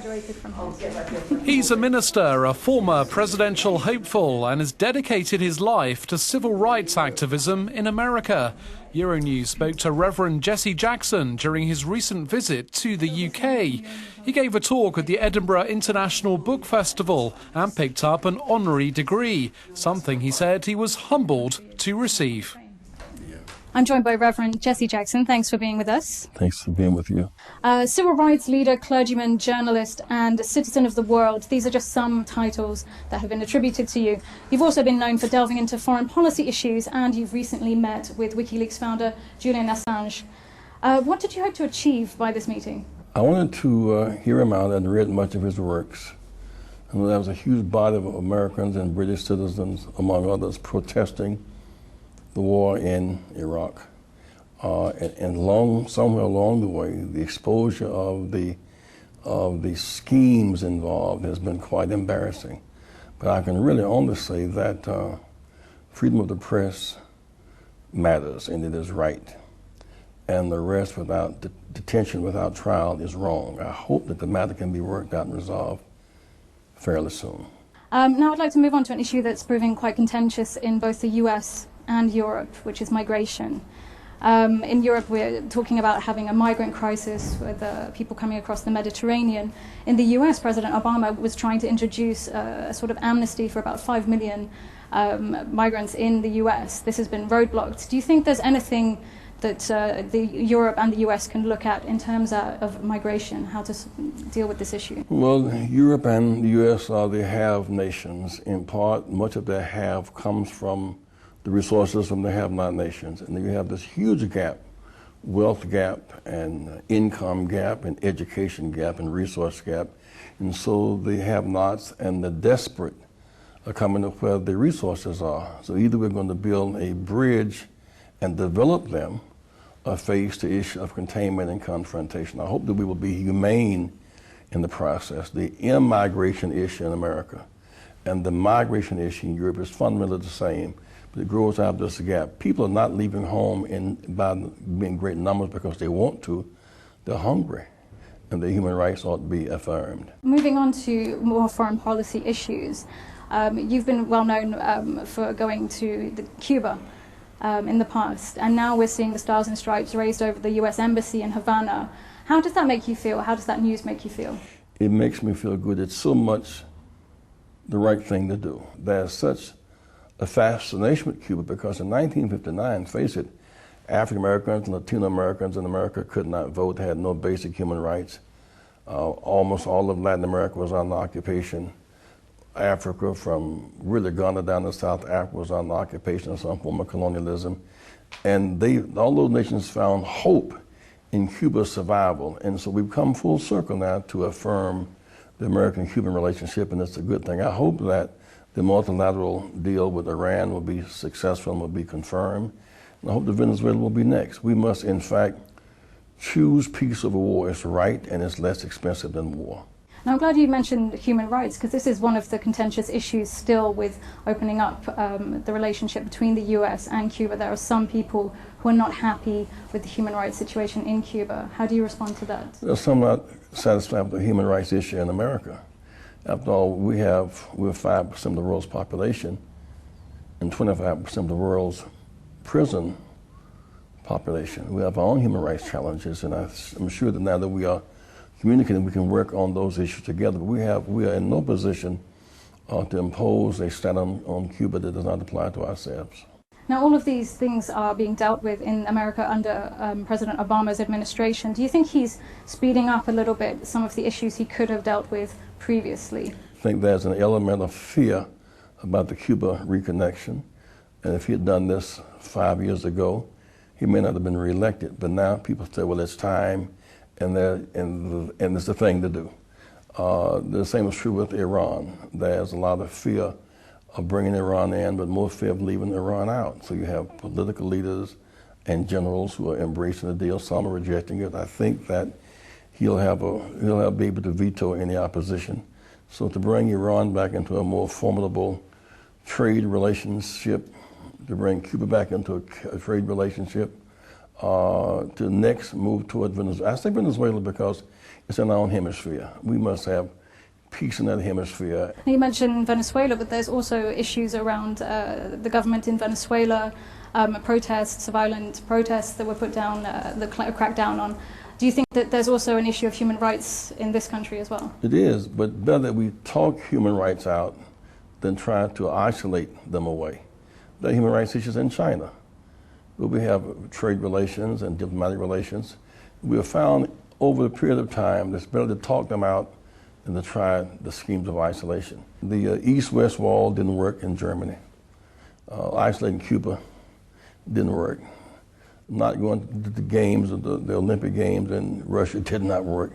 graduated from home. He's a minister, a former presidential hopeful, and has dedicated his life to civil rights activism in America. Euronews spoke to Reverend Jesse Jackson during his recent visit to the UK. He gave a talk at the Edinburgh International Book Festival and picked up an honorary degree, something he said he was humbled to receive. I'm joined by Reverend Jesse Jackson. Thanks for being with us. Thanks for being with you. Civil rights leader, clergyman, journalist, and citizen of the world. These are just some titles that have been attributed to you. You've also been known for delving into foreign policy issues, and you've recently met with WikiLeaks founder Julian Assange. What did you hope to achieve by this meeting? I wanted to hear him out and read much of his works. And there was a huge body of Americans and British citizens, among others, protesting the war in Iraq, and somewhere along the way, the exposure of the schemes involved has been quite embarrassing. But I can really only say that freedom of the press matters, and it is right. And the arrest without detention without trial is wrong. I hope that the matter can be worked out and resolved fairly soon. Now I'd like to move on to an issue that's proving quite contentious in both the US and Europe, which is migration. In Europe, we're talking about having a migrant crisis with people coming across the Mediterranean. In the US, President Obama was trying to introduce a sort of amnesty for about 5 million migrants in the US. This has been roadblocked. Do you think there's anything that Europe and the US can look at in terms of migration, how to deal with this issue? Well, Europe and the US are the have nations. In part, much of their have comes from the resources from the have-not nations. And then you have this huge gap, wealth gap and income gap and education gap and resource gap. And so the have-nots and the desperate are coming to where the resources are. So either we're going to build a bridge and develop them or face the issue of containment and confrontation. I hope that we will be humane in the process. The immigration issue in America and the migration issue in Europe is fundamentally the same. But it grows out of this gap. People are not leaving home by being great numbers because they want to. They're hungry, and their human rights ought to be affirmed. Moving on to more foreign policy issues, you've been well known for going to Cuba in the past, and now we're seeing the Stars and Stripes raised over the US Embassy in Havana. How does that make you feel? How does that news make you feel? It makes me feel good. It's so much the right thing to do. There's such a fascination with Cuba because in 1959, face it, African Americans and Latino Americans in America could not vote, had no basic human rights. Almost all of Latin America was under occupation. Africa, from really Ghana down to South Africa, was under occupation of some form of colonialism. And all those nations found hope in Cuba's survival. And so we've come full circle now to affirm the American-Cuban relationship, and it's a good thing. I hope that the multilateral deal with Iran will be successful and will be confirmed. And I hope that Venezuela will be next. We must, in fact, choose peace over war. It's right and it's less expensive than war. Now, I'm glad you mentioned human rights, because this is one of the contentious issues still with opening up the relationship between the US and Cuba. There are some people who are not happy with the human rights situation in Cuba. How do you respond to that? There's some not satisfied with the human rights issue in America. After all, we're 5% of the world's population and 25% of the world's prison population. We have our own human rights challenges, and I'm sure that now that we are communicating, we can work on those issues together. But we are in no position to impose a standard on Cuba that does not apply to ourselves. Now, all of these things are being dealt with in America under President Obama's administration. Do you think he's speeding up a little bit some of the issues he could have dealt with previously? I think there's an element of fear about the Cuba reconnection. And if he had done this 5 years ago, he may not have been reelected. But now people say, well, it's time, and it's the thing to do. The same is true with Iran. There's a lot of fear of bringing Iran in, but more fear of leaving Iran out. So you have political leaders and generals who are embracing the deal. Some are rejecting it. I think that he'll be able to veto any opposition. So to bring Iran back into a more formidable trade relationship, to bring Cuba back into a trade relationship, to next move toward Venezuela. I say Venezuela because it's in our own hemisphere. We must have peace in that hemisphere. You mentioned Venezuela, but there's also issues around the government in Venezuela, protests, violent protests that were put down, the crackdown on. Do you think that there's also an issue of human rights in this country as well? It is, but better that we talk human rights out than try to isolate them away. There are human rights issues in China, where we have trade relations and diplomatic relations. We have found over a period of time that it's better to talk them out than to try the schemes of isolation. The East-West wall didn't work in Germany. Isolating Cuba didn't work. Not going to the games, the Olympic Games in Russia did not work.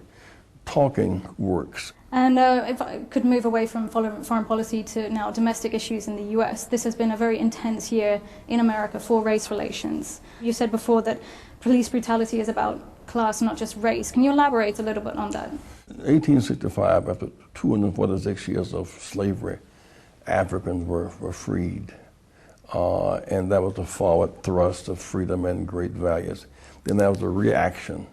Talking works. And if I could move away from foreign policy to now domestic issues in the US, this has been a very intense year in America for race relations. You said before that police brutality is about class, not just race. Can you elaborate a little bit on that? 1865, after 246 years of slavery, Africans were freed. And that was the forward thrust of freedom and great values. Then there was a reaction.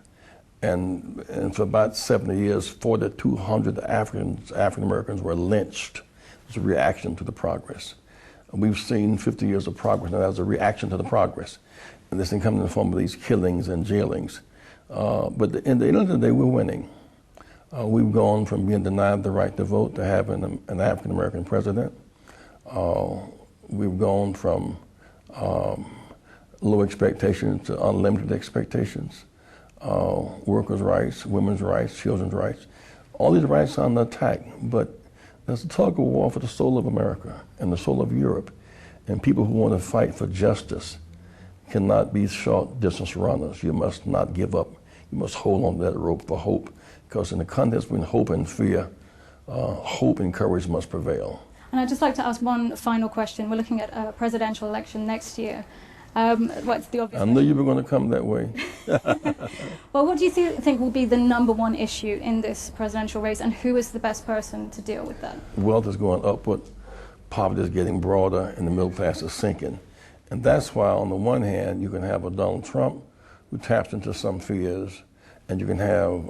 And for about 70 years, 4,200 African Americans were lynched. It was a reaction to the progress. We've seen 50 years of progress, and that was a reaction to the progress. And this thing comes in the form of these killings and jailings. But at the end of the day, we're winning. We've gone from being denied the right to vote to having an African American president. We've gone from low expectations to unlimited expectations. Workers' rights, women's rights, children's rights. All these rights are under attack, but there's a tug of war for the soul of America and the soul of Europe. And people who want to fight for justice cannot be short distance runners. You must not give up. You must hold on to that rope for hope, because in the contest between hope and fear, hope and courage must prevail. And I'd just like to ask one final question. We're looking at a presidential election next year. What's the obvious? I knew you were going to come that way. Well, what do you think will be the #1 issue in this presidential race, and who is the best person to deal with that? Wealth is going upward, poverty is getting broader, and the middle class is sinking. And that's why, on the one hand, you can have a Donald Trump who taps into some fears, and you can have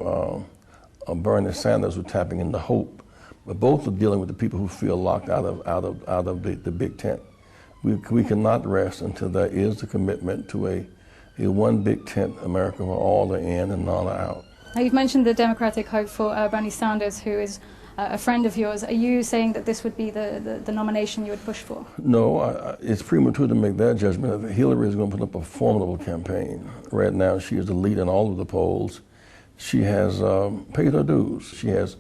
a Bernie Sanders who's tapping into hope. But both are dealing with the people who feel locked out of the big tent. We cannot rest until there is a commitment to a one big tent America where all are in and none are out. Now, you've mentioned the Democratic hope for Bernie Sanders, who is a friend of yours. Are you saying that this would be the nomination you would push for? No, it's premature to make that judgment. Hillary is going to put up a formidable campaign. Right now, she is the lead in all of the polls. She has paid her dues. She has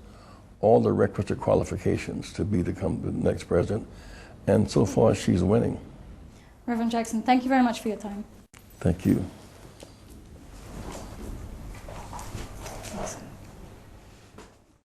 all the requisite qualifications to become the next president. And so far, she's winning. Reverend Jackson, thank you very much for your time. Thank you.